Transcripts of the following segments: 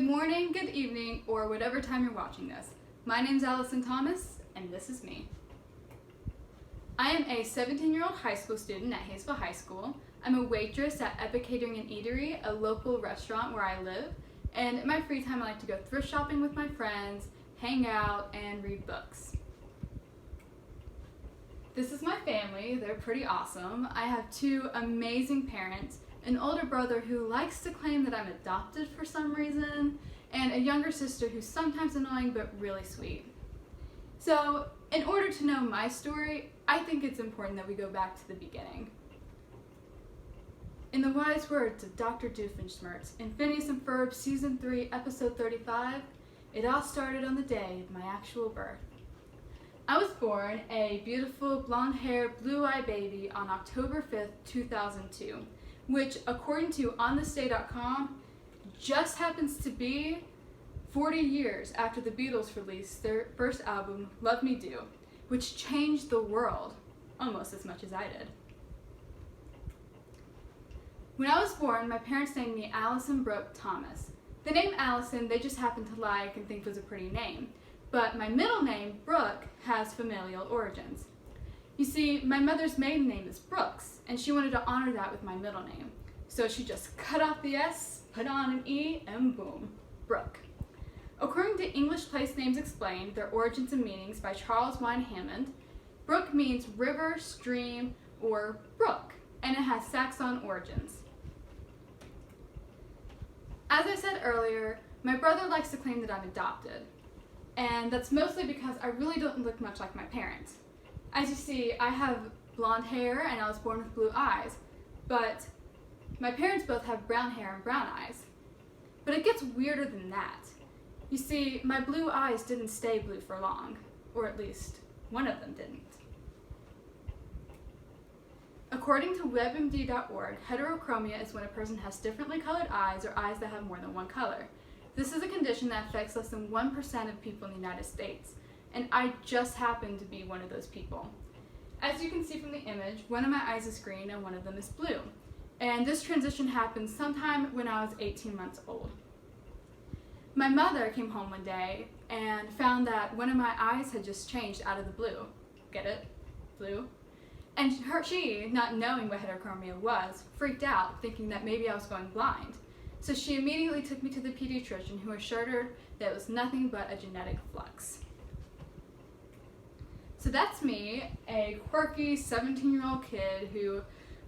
morning, good evening, or whatever time you're watching this. My name's Allison Thomas, and this is me. I am a 17-year-old high school student at Hayesville High School. I'm a waitress at Epic Catering and Eatery, a local restaurant where I live. And in my free time, I like to go thrift shopping with my friends, hang out, and read books. This is my family. They're pretty awesome. I have two amazing parents, an older brother who likes to claim that I'm adopted for some reason, and a younger sister who's sometimes annoying but really sweet. So, in order to know my story, I think it's important that we go back to the beginning. In the wise words of Dr. Doofenshmirtz in Phineas and Ferb Season 3, Episode 35, it all started on the day of my actual birth. I was born a beautiful blonde-haired, blue-eyed baby on October 5th, 2002, which, according to onthisday.com, just happens to be 40 years after the Beatles released their first album, Love Me Do, which changed the world almost as much as I did. When I was born, my parents named me Allison Brooke Thomas. The name Allison, they just happened to like and think was a pretty name, but my middle name, Brooke, has familial origins. You see, my mother's maiden name is Brooks, and she wanted to honor that with my middle name. So she just cut off the S, put on an E, and boom, Brooke. According to English Place Names Explained, Their Origins and Meanings by Charles Wine Hammond, Brooke means river, stream, or brook, and it has Saxon origins. As I said earlier, my brother likes to claim that I'm adopted, and that's mostly because I really don't look much like my parents. As you see, I have blonde hair and I was born with blue eyes, but my parents both have brown hair and brown eyes. But it gets weirder than that. You see, my blue eyes didn't stay blue for long, or at least one of them didn't. According to WebMD.org, heterochromia is when a person has differently colored eyes or eyes that have more than one color. This is a condition that affects less than 1% of people in the United States, and I just happen to be one of those people. As you can see from the image, one of my eyes is green and one of them is blue. And this transition happened sometime when I was 18 months old. My mother came home one day and found that one of my eyes had just changed out of the blue. Get it? Blue? And she, not knowing what heterochromia was, freaked out, thinking that maybe I was going blind. So she immediately took me to the pediatrician, who assured her that it was nothing but a genetic flux. So that's me, a quirky 17-year-old kid who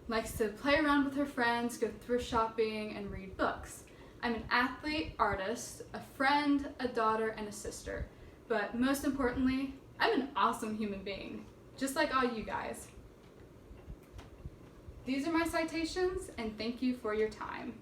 likes to play around with her friends, go thrift shopping, and read books. I'm an athlete, artist, a friend, a daughter, and a sister. But most importantly, I'm an awesome human being, just like all you guys. These are my citations, and thank you for your time.